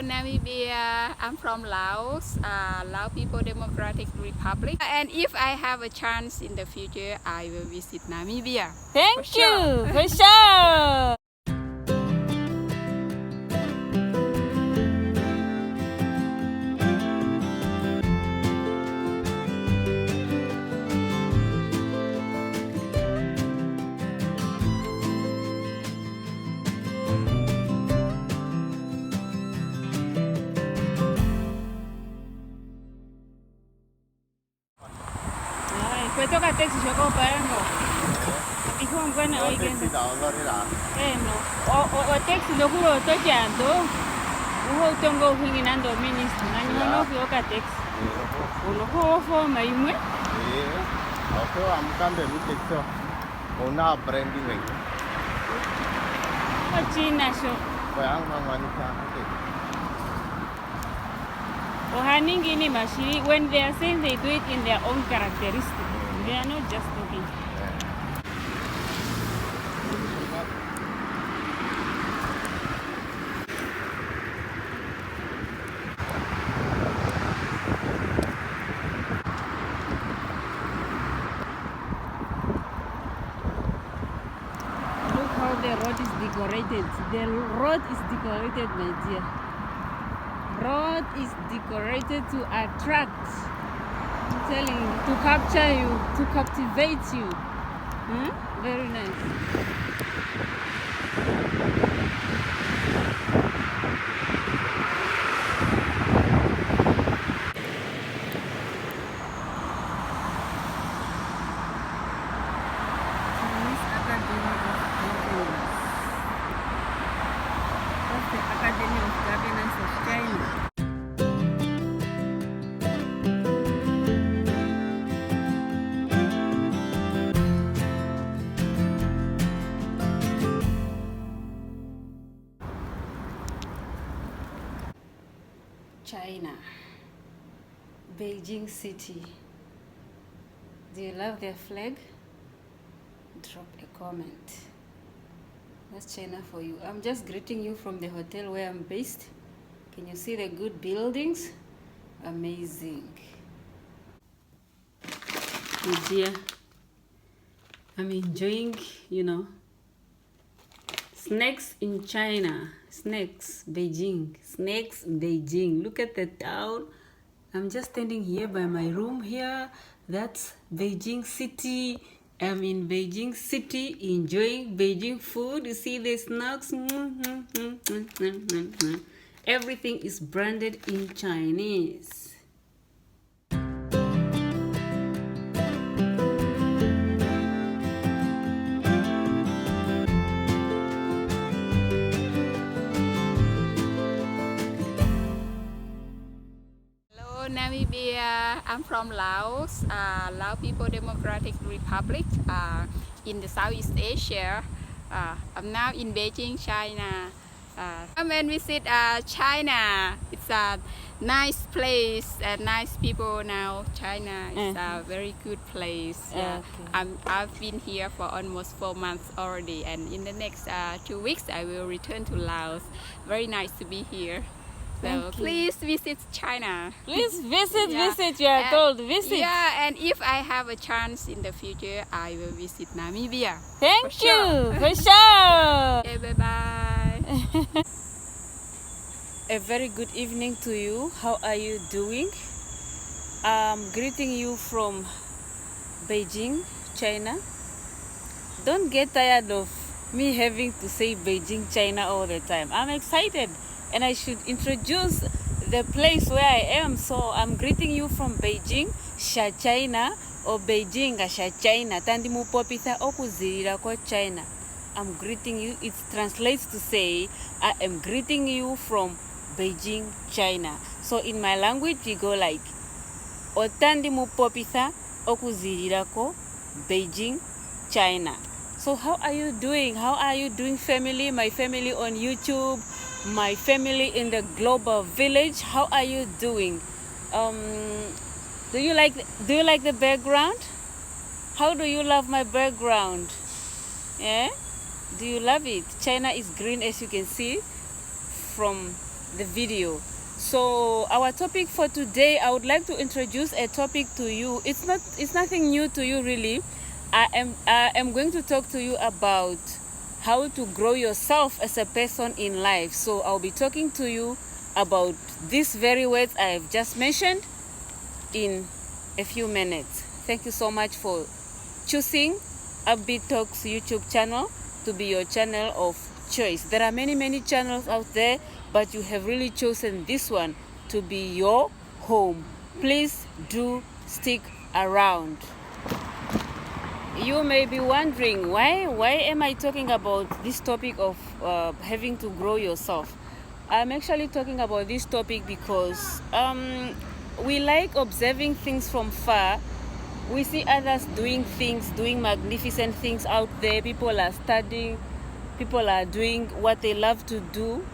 Namibia. I'm from Laos, Laos People Democratic Republic. And if I have a chance in the future, I will visit Namibia. Thank you, for sure. Poi tocca a te si gioca perno. I con quella oi che no. O taxi lo kuro to jando. Uho tongo hinginando minister. Nani mono ki oka taxi. Ulo ko fo mai mwe. Ako am kan de taxi. Ona branding ngai. O China sho. Bayang mangani ka. Ohaningi ni mashi when they are saying they do it in their own characteristics. They are not just talking. Look how the road is decorated. The road is decorated, my dear. Road is decorated to attract. I'm telling you, to capture you, to captivate you. Very nice. Chinese Academy of Governance. That's the Academy of Governance of China. China, Beijing City. Do you love their flag? Drop a comment. That's China for you. I'm just greeting you from the hotel where I'm based. Can you see the good buildings? Amazing. Oh dear. I'm enjoying, snacks in China. Snacks, Beijing. Snacks, Beijing. Look at the town. I'm just standing here by my room here. That's Beijing City. I'm in Beijing City enjoying Beijing food. You see the snacks? Everything is branded in Chinese. Namibia. I'm from Laos, Laos People Democratic Republic in the Southeast Asia. I'm now in Beijing, China. Come and visit China. It's a nice place and nice people now. China is a very good place. I've been here for almost 4 months already, and in the next 2 weeks I will return to Laos. Very nice to be here. So please visit China. Please visit, you are told, visit. Yeah, and if I have a chance in the future, I will visit Namibia. Thank you, for sure. Okay, bye-bye. A very good evening to you. How are you doing? I'm greeting you from Beijing, China. Don't get tired of me having to say Beijing, China all the time. I'm excited. And I should introduce the place where I am. So I'm greeting you from Beijing, Sha China, or Beijing, Sha China. Tandi mupopitha okuzirira ko China. I'm greeting you. It translates to say, I am greeting you from Beijing, China. So in my language, we go like, Otandi mupopitha okuzirira ko Beijing, China. So how are you doing? How are you doing, family? My family on YouTube, my family in the global village. How are you doing? Do you like the background? How do you love my background? Yeah? Do you love it? China is green, as you can see from the video. So our topic for today, I would like to introduce a topic to you. It's nothing new to you really. I am going to talk to you about how to grow yourself as a person in life. So I'll be talking to you about these very words I have just mentioned in a few minutes. Thank you so much for choosing Upbeat Talks YouTube channel to be your channel of choice. There are many channels out there, but you have really chosen this one to be your home. Please do stick around. You may be wondering why am I talking about this topic of having to grow yourself. I'm actually talking about this topic because we like observing things from far. We see others doing magnificent things out there. People are studying, people are doing what they love to do,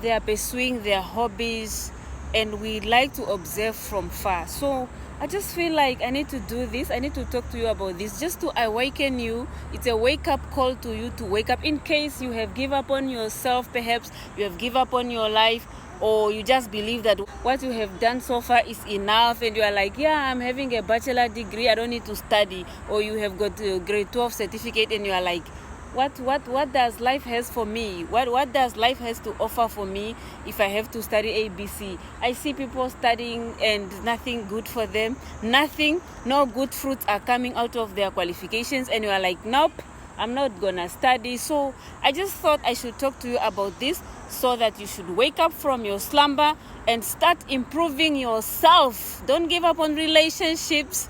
they are pursuing their hobbies, and we like to observe from far. So I just feel like I need to do this. I need to talk to you about this just to awaken you. It's a wake-up call to you to wake up in case you have given up on yourself. Perhaps you have given up on your life, or you just believe that what you have done so far is enough, and you are like, yeah, I'm having a bachelor degree, I don't need to study. Or you have got a grade 12 certificate and you are like, what does life has for me? What does life has to offer for me if I have to study ABC? I see people studying and nothing good for them. No good fruits are coming out of their qualifications, and you are like, nope, I'm not gonna study. So I just thought I should talk to you about this so that you should wake up from your slumber and start improving yourself. Don't give up on relationships.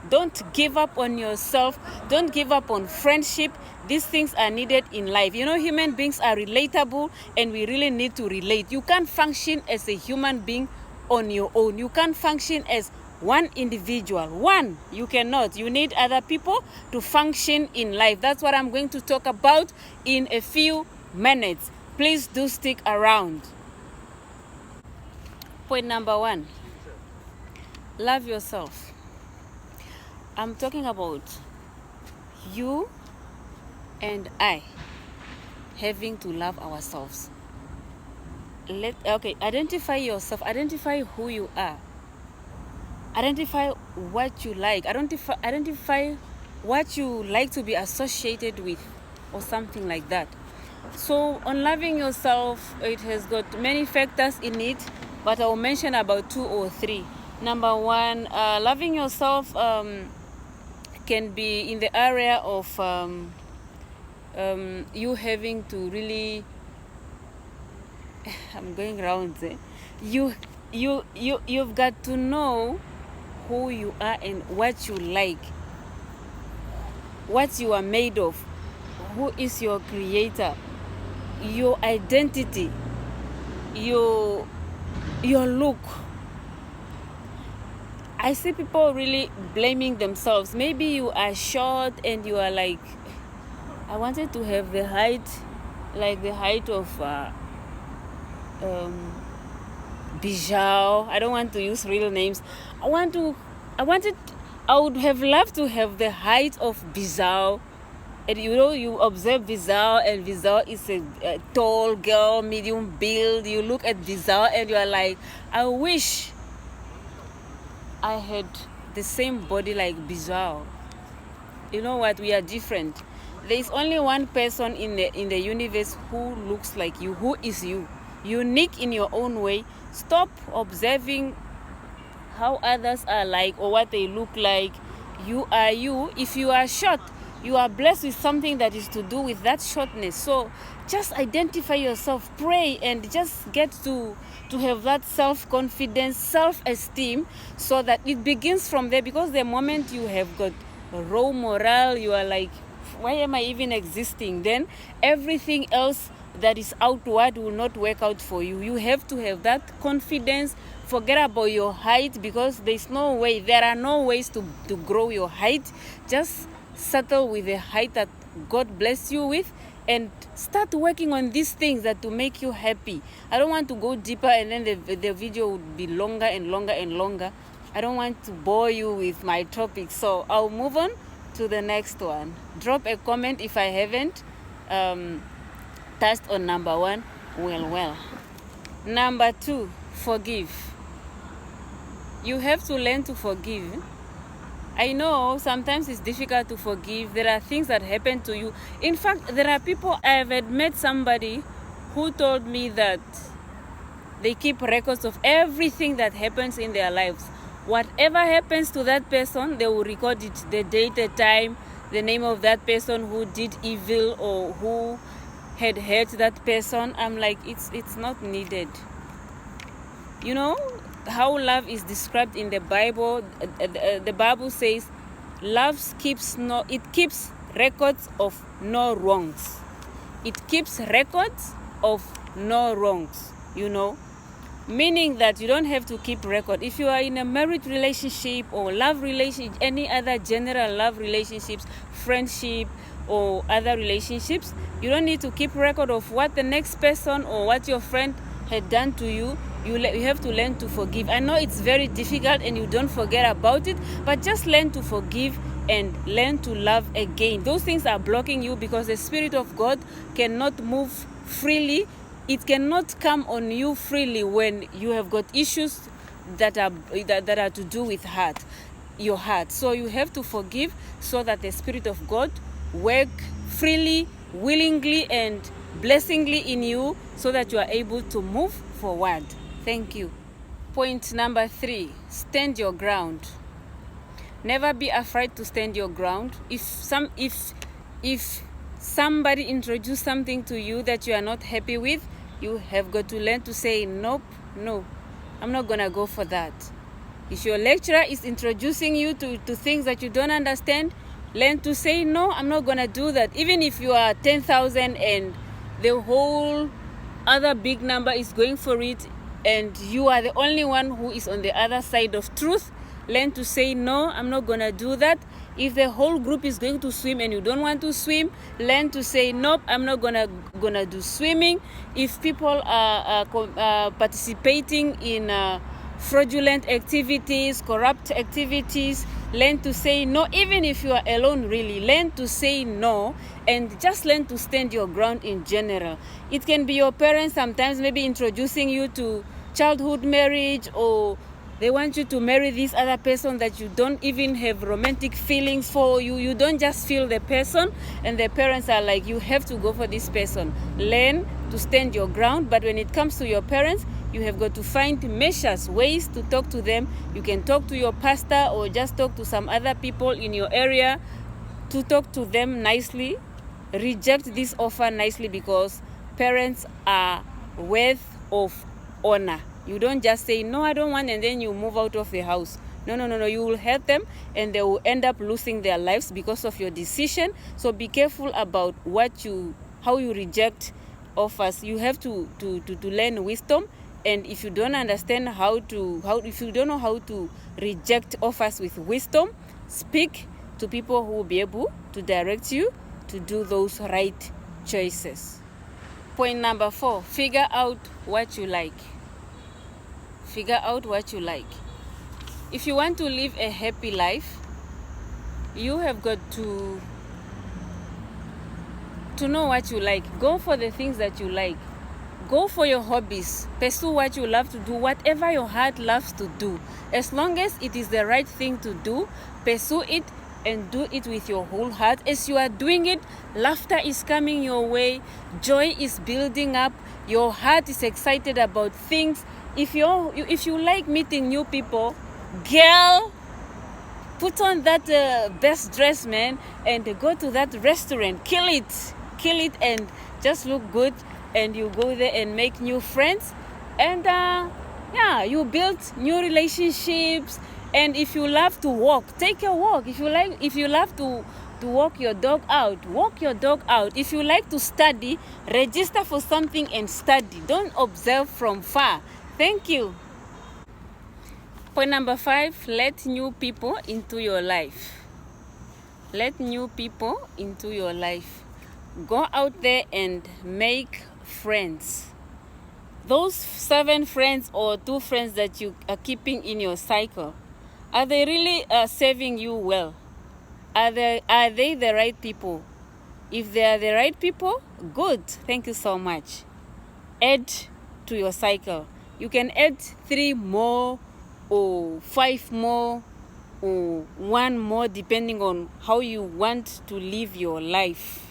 Don't give up on yourself. Don't give up on friendship. These things are needed in life. You know, human beings are relatable, and we really need to relate. You can't function as a human being on your own. You can't function as one individual. You cannot. You need other people to function in life. That's what I'm going to talk about in a few minutes. Please do stick around. Point number 1, love yourself. I'm talking about you and I having to love ourselves. Identify yourself. Identify who you are. Identify what you like. Identify what you like to be associated with, or something like that. So on loving yourself, it has got many factors in it, but I'll mention about 2 or 3. Number 1, loving yourself can be in the area of you having to really I'm going around there. You've got to know who you are and what you like, what you are made of, who is your creator, your identity, your look. I see people really blaming themselves. Maybe you are short and you are like, I wanted to have the height, like the height of Bijao. I don't want to use real names. I would have loved to have the height of Bijao. And you know, you observe Bijao, and Bijao is a tall girl, medium build. You look at Bijao and you are like, I wish I had the same body like Bijao. You know what? We are different. There is only one person in the universe who looks like you, who is you, unique in your own way. Stop observing how others are like or what they look like. You are you. If you are short, you are blessed with something that is to do with that shortness. So just identify yourself, pray, and just get to have that self-confidence, self-esteem, so that it begins from there. Because the moment you have got raw morale, you are like, why am I even existing? Then everything else that is outward will not work out for you. You have to have that confidence. Forget about your height, because there are no ways to grow your height. Just settle with the height that God bless you with, and start working on these things that to make you happy. I don't want to go deeper, and then the video would be longer and longer and longer. I don't want to bore you with my topic, so I'll move on to the next one. Drop a comment if I haven't touched on number 1 well. Number 2, forgive. You have to learn to forgive. I know sometimes it's difficult to forgive. There are things that happen to you. In fact, there are people, I've met somebody who told me that they keep records of everything that happens in their lives. Whatever happens to that person, they will record it, the date, the time, the name of that person who did evil or who had hurt that person. I'm like, it's not needed. You know how love is described in the Bible? The Bible says love keeps records of no wrongs. It keeps records of no wrongs, meaning that you don't have to keep record. If you are in a married relationship or love relationship, any other general love relationships, friendship or other relationships, you don't need to keep record of what the next person or what your friend had done to you. You have to learn to forgive. I know it's very difficult and you don't forget about it, but just learn to forgive and learn to love again. Those things are blocking you because the Spirit of God cannot move freely. It cannot come on you freely when you have got issues that are to do with your heart. So you have to forgive so that the Spirit of God work freely, willingly, and blessingly in you so that you are able to move forward. Thank you. Point number 3, stand your ground. Never be afraid to stand your ground. If somebody introduces something to you that you are not happy with, you have got to learn to say, nope, no, I'm not gonna go for that. If your lecturer is introducing you to things that you don't understand, learn to say, no, I'm not gonna do that. Even if you are 10,000 and the whole other big number is going for it and you are the only one who is on the other side of truth, learn to say, no, I'm not gonna do that. If the whole group is going to swim and you don't want to swim, learn to say, nope, I'm not gonna do swimming. If people are participating in fraudulent activities, corrupt activities, learn to say no. Even if you are alone, really, learn to say no and just learn to stand your ground in general. It can be your parents sometimes maybe introducing you to childhood marriage, or they want you to marry this other person that you don't even have romantic feelings for. You don't just feel the person, and the parents are like, you have to go for this person. Learn to stand your ground. But when it comes to your parents, you have got to find measures, ways to talk to them. You can talk to your pastor or just talk to some other people in your area to talk to them nicely. Reject this offer nicely, because parents are worth of honor. You don't just say, no, I don't want, and then you move out of the house. No. You will hurt them and they will end up losing their lives because of your decision. So be careful about how you reject offers. You have to learn wisdom. And if you don't understand if you don't know how to reject offers with wisdom, speak to people who will be able to direct you to do those right choices. Point number 4, figure out what you like. Figure out what you like. If you want to live a happy life, you have got to know what you like. Go for the things that you like. Go for your hobbies. Pursue what you love to do, whatever your heart loves to do. As long as it is the right thing to do, pursue it and do it with your whole heart. As you are doing it, laughter is coming your way. Joy is building up. Your heart is excited about things. If you like meeting new people, girl, put on that best dress, man, and go to that restaurant. Kill it and just look good. And you go there and make new friends, and you build new relationships. And if you love to walk, take a walk. If you love to walk your dog out, walk your dog out. If you like to study, register for something and study. Don't observe from far. Thank you. Point number 5, let new people into your life. Let new people into your life. Go out there and make friends. Those 7 friends or 2 friends that you are keeping in your cycle, are they really serving you well? Are they the right people? If they are the right people, good. Thank you so much. Add to your cycle. You can add 3 more or 5 more or 1 more, depending on how you want to live your life.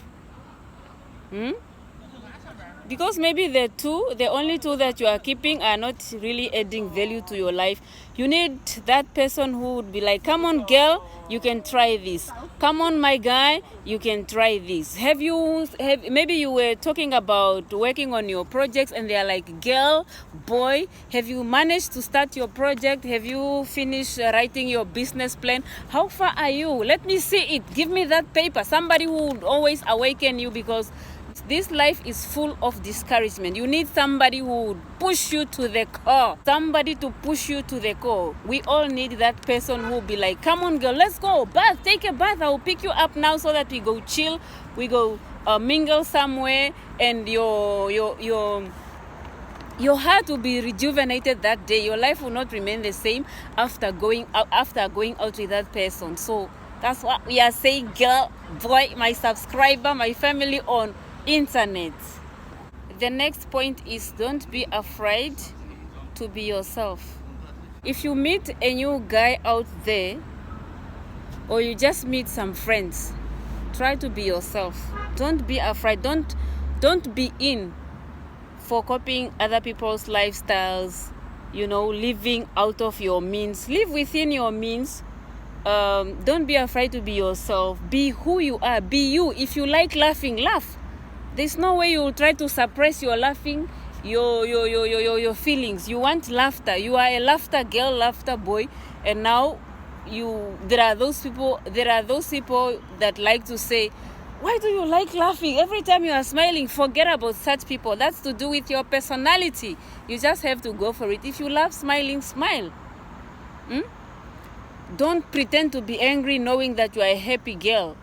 Because maybe the only two that you are keeping are not really adding value to your life. You need that person who would be like, come on girl, you can try this. Come on my guy, you can try this. Maybe you were talking about working on your projects and they are like, girl, boy, have you managed to start your project? Have you finished writing your business plan? How far are you? Let me see it. Give me that paper. Somebody who would always awaken you, because this life is full of discouragement. You need somebody who would push you to the core. Somebody to push you to the core. We all need that person who will be like, come on girl, let's go. Bath, take a bath. I will pick you up now so that we go chill. We go mingle somewhere, and your heart will be rejuvenated that day. Your life will not remain the same after going out with that person. So that's what we are saying, girl, boy, my subscriber, my family on internet. The next point is, don't be afraid to be yourself. If you meet a new guy out there, or you just meet some friends, try to be yourself. Don't be afraid. Don't be in for copying other people's lifestyles, living out of your means. Live within your means. Don't be afraid to be yourself. Be who you are. Be you. If you like laughing, laugh. There's no way you will try to suppress your laughing, your feelings. You want laughter. You are a laughter girl, laughter boy, and now there are those people that like to say, why do you like laughing? Every time you are smiling, forget about such people. That's to do with your personality. You just have to go for it. If you love smiling, smile. Don't pretend to be angry knowing that you are a happy girl.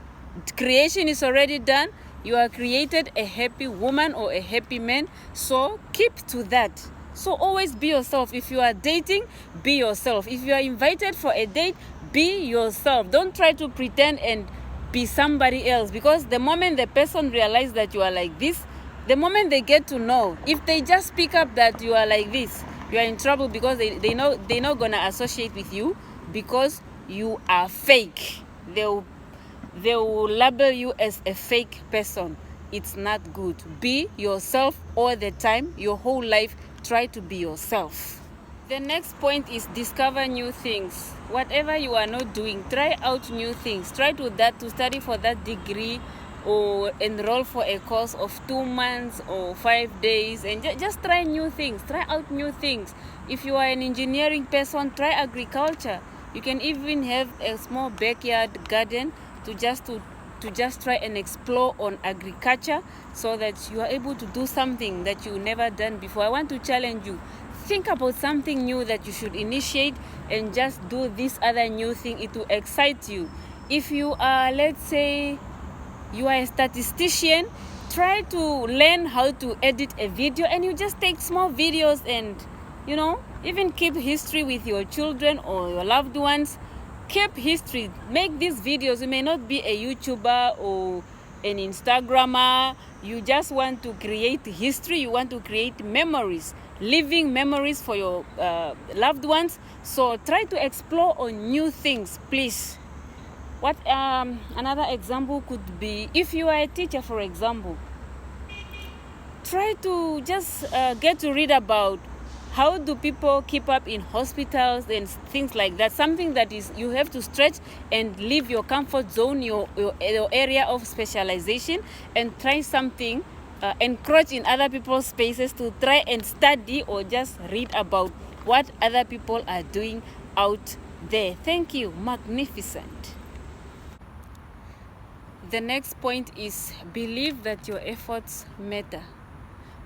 Creation is already done. You are created a happy woman or a happy man, so keep to that. So always be yourself. If you are dating, be yourself. If you are invited for a date, be yourself. Don't try to pretend and be somebody else, because the moment the person realizes that you are like this, the moment they get to know, if they just pick up that you are like this, you are in trouble, because they're not gonna associate with you because you are fake. They will label you as a fake person. It's not good. Be yourself all the time. Your whole life, try to be yourself. The next point is, discover new things. Whatever you are not doing, try out new things. Try to study for that degree, or enroll for a course of 2 months or 5 days, and just try new things. Try out new things. If you are an engineering person, try agriculture. You can even have a small backyard garden to just try and explore on agriculture, so that you are able to do something that you never done before. I want to challenge you. Think about something new that you should initiate, and just do this other new thing. It will excite you. If you are, let's say, you are a statistician, try to learn how to edit a video, and you just take small videos, and even keep history with your children or your loved ones. Keep history. Make these videos. You may not be a YouTuber or an Instagrammer. You just want to create history. You want to create memories, living memories for your loved ones. So try to explore on new things, please. What another example could be, if you are a teacher, for example, try to just get to read about how do people keep up in hospitals and things like that. Something that is, you have to stretch and leave your comfort zone, your area of specialization, and try something, encroach in other people's spaces to try and study or just read about what other people are doing out there. Thank you. Magnificent. The next point is, believe that your efforts matter.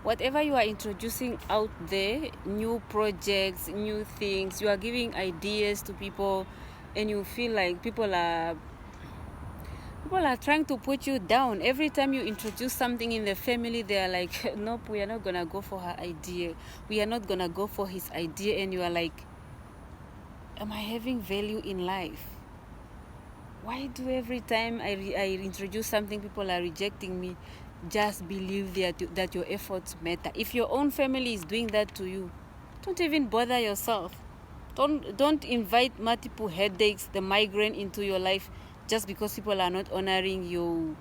Whatever you are introducing out there, new projects, new things, you are giving ideas to people, and you feel like people are trying to put you down. Every time you introduce something in the family, they are like, nope, we are not gonna go for her idea. We are not gonna go for his idea. And you are like, am I having value in life? Why do every time I introduce something, people are rejecting me? just believe that your efforts matter. If your own family is doing that to you, don't even bother yourself. Don't invite multiple headaches, the migraine into your life just because people are not honoring your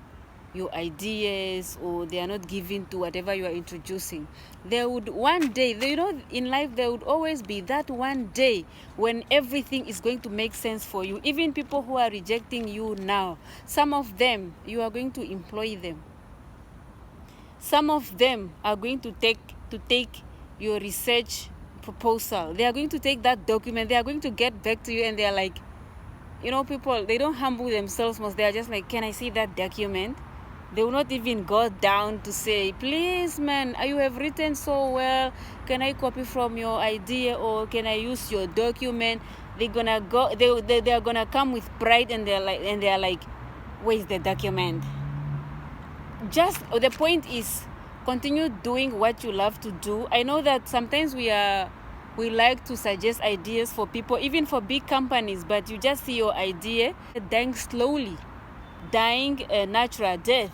ideas, or they are not giving to whatever you are introducing. There would one day, in life there would always be that one day when everything is going to make sense for you. Even people who are rejecting you now, some of them, you are going to employ them. Some of them are going to take your research proposal. They are going to take that document. They are going to get back to you, and they are like, people, they don't humble themselves most. They are just like, can I see that document? They will not even go down to say, please man, you have written so well, can I copy from your idea, or can I use your document? They're gonna go, they are gonna come with pride, and they are like, where's the document? Just the point is, continue doing what you love to do. I know that sometimes we like to suggest ideas for people, even for big companies, but you just see your idea dying slowly, dying a natural death,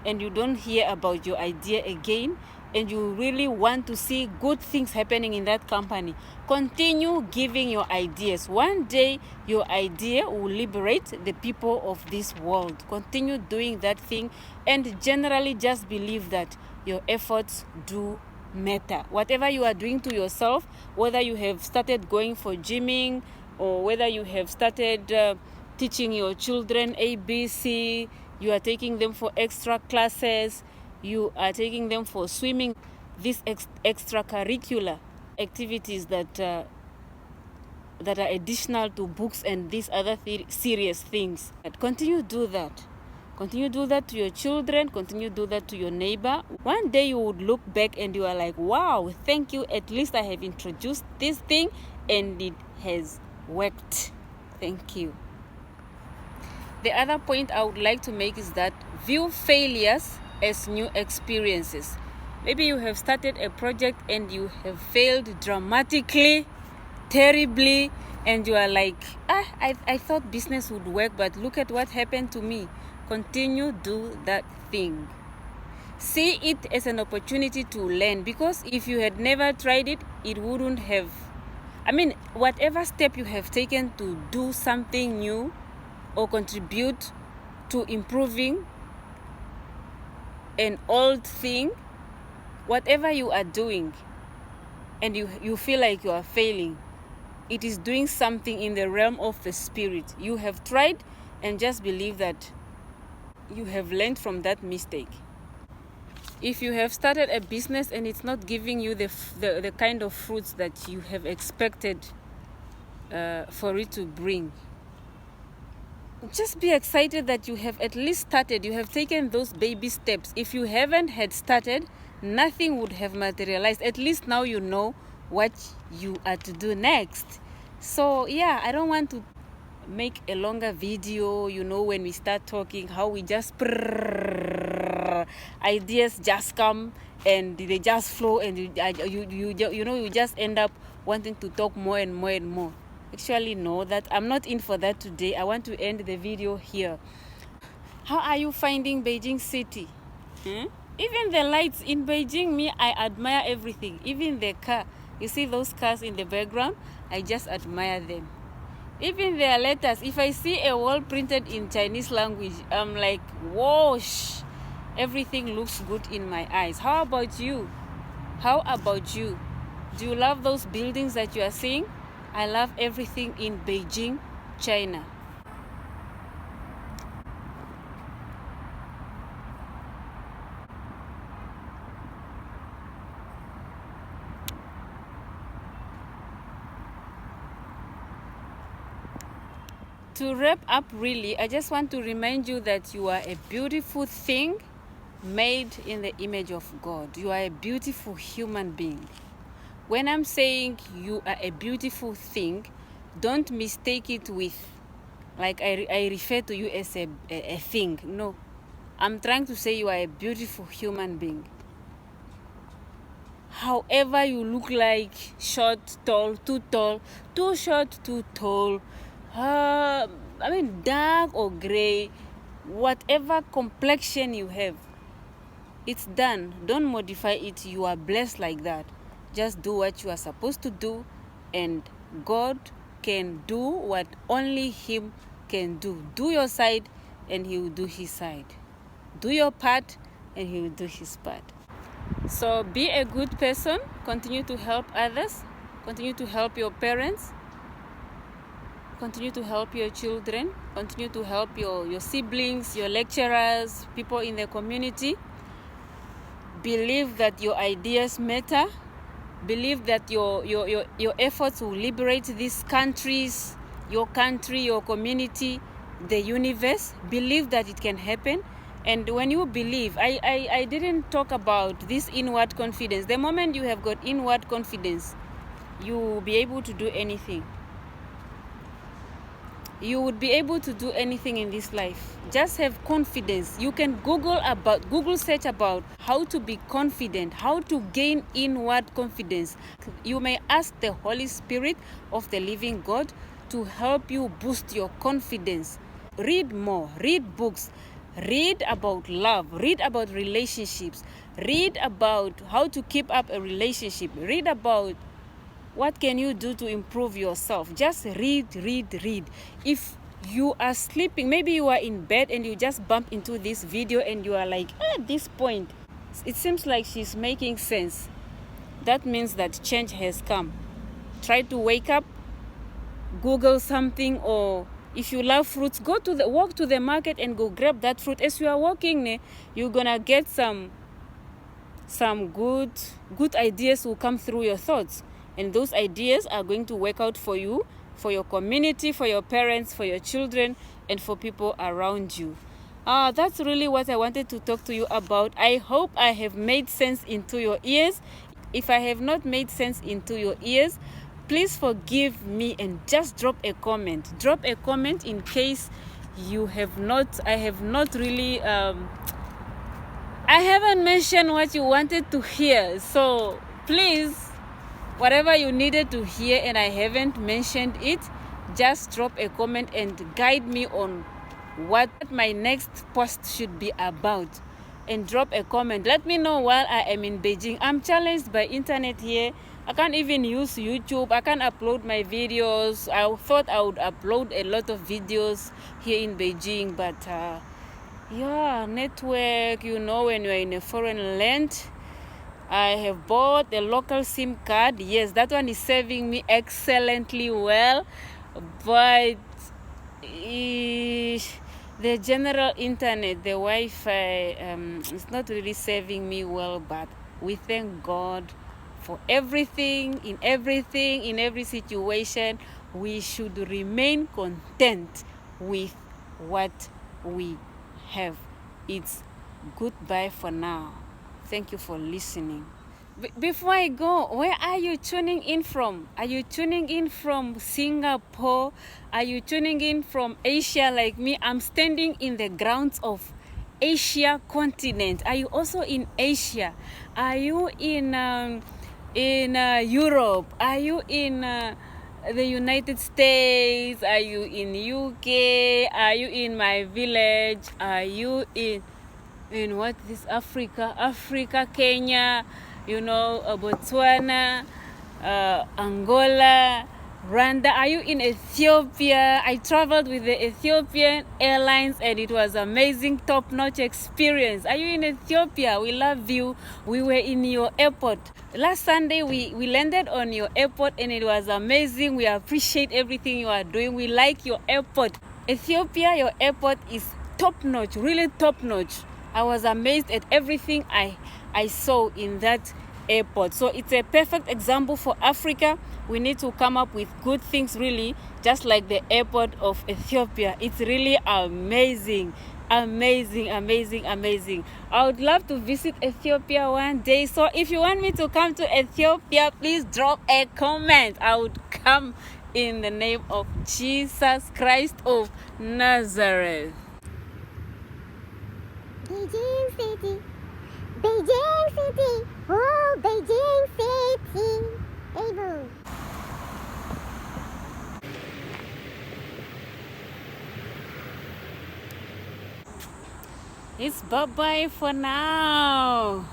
and you don't hear about your idea again, and you really want to see good things happening in that company. Continue giving your ideas. One day your idea will liberate the people of this world. Continue doing that thing, and generally just believe that your efforts do matter. Whatever you are doing to yourself, whether you have started going for gymming, or whether you have started teaching your children ABC, you are taking them for extra classes, you are taking them for swimming, these extracurricular activities that are additional to books and these other serious things. Continue do that. Continue do that to your children. Continue do that to your neighbor. One day you would look back and you are like, wow, thank you. At least I have introduced this thing and it has worked. Thank you. The other point I would like to make is that view failures as new experiences. Maybe you have started a project and you have failed dramatically, terribly, and you are like, I thought business would work, but look at what happened to me. Continue do that thing. See it as an opportunity to learn, because if you had never tried it, it wouldn't have, whatever step you have taken to do something new or contribute to improving an old thing, whatever you are doing, and you feel like you are failing, it is doing something in the realm of the spirit. You have tried, and just believe that you have learned from that mistake. If you have started a business and it's not giving you the kind of fruits that you have expected for it to bring, just be excited that you have at least started. You have taken those baby steps. If you haven't had started, nothing would have materialized. At least now you know what you are to do next. So yeah, I don't want to make a longer video, when we start talking, how we just ideas just come and they just flow, and you just end up wanting to talk more and more and more. Actually, no, that I'm not in for that today. I want to end the video here. How are you finding Beijing city? Even the lights in Beijing, I admire everything. Even the car, you see those cars in the background, I just admire them. Even their letters, if I see a wall printed in Chinese language, I'm like, whoosh, everything looks good in my eyes. How about you? How about you? Do you love those buildings that you are seeing? I love everything in Beijing, China. To wrap up, really, I just want to remind you that you are a beautiful thing made in the image of God. You are a beautiful human being. When I'm saying you are a beautiful thing, don't mistake it with, like I refer to you as a thing. No, I'm trying to say you are a beautiful human being. However you look like, short, tall, too short, too tall, dark or gray, whatever complexion you have, It's done. Don't modify it. You are blessed like that. Just do what you are supposed to do, and God can do what only Him can do. Do your side, and He will do His side. Do your part, and He will do His part. So be a good person. Continue to help others. Continue to help your parents. Continue to help your children. Continue to help your siblings, your lecturers, people in the community. Believe that your ideas matter. Believe that your efforts will liberate these countries, your country, your community, the universe. Believe that it can happen. And when you believe, I didn't talk about this inward confidence. The moment you have got inward confidence, you will be able to do anything. You would be able to do anything in this life. Just have confidence. You can Google search about how to be confident, how to gain inward confidence. You may ask the Holy Spirit of the living God to help you boost your confidence. Read more, read books, read about love, read about relationships, read about how to keep up a relationship, read about what can you do to improve yourself. Just read. If you are sleeping, maybe you are in bed and you just bump into this video and you are like, at this point, it seems like she's making sense. That means that change has come. Try to wake up, Google something, or if you love fruits, walk to the market and go grab that fruit. As you are walking, you're gonna get some good ideas will come through your thoughts. And those ideas are going to work out for you, for your community, for your parents, for your children, and for people around you. That's really what I wanted to talk to you about. I hope I have made sense into your ears. If I have not made sense into your ears, please forgive me and just drop a comment. Drop a comment in case I have not really... I haven't mentioned what you wanted to hear. So please, whatever you needed to hear and I haven't mentioned it, just drop a comment and guide me on what my next post should be about. And drop a comment. Let me know while I am in Beijing. I'm challenged by internet here. I can't even use YouTube. I can't upload my videos. I thought I would upload a lot of videos here in Beijing, but yeah, network, when you're in a foreign land. I have bought a local SIM card. Yes, that one is serving me excellently well, but the general internet, the Wi-Fi, is not really serving me well. But we thank God for everything, in every situation. We should remain content with what we have. It's goodbye for now. Thank you for listening. Before I go, where are you tuning in from? Are you tuning in from Singapore? Are you tuning in from Asia like me? I'm standing in the grounds of Asia continent. Are you also in Asia? Are you in Europe? Are you in the United States? Are you in UK? Are you in my village? Are you in what is Africa, Kenya, Botswana, Angola, Rwanda? Are you in Ethiopia? I traveled with the Ethiopian Airlines and it was amazing, top-notch experience. Are you in Ethiopia? We love you. We were in your airport. Last Sunday, we landed on your airport and it was amazing. We appreciate everything you are doing. We like your airport. Ethiopia, your airport is top-notch, really top-notch. I was amazed at everything I saw in that airport. So it's a perfect example for Africa. We need to come up with good things, really, just like the airport of Ethiopia. It's really amazing. Amazing. I would love to visit Ethiopia one day. So if you want me to come to Ethiopia, please drop a comment. I would come in the name of Jesus Christ of Nazareth. Beijing City, oh Beijing City, hey boo. It's bye-bye for now.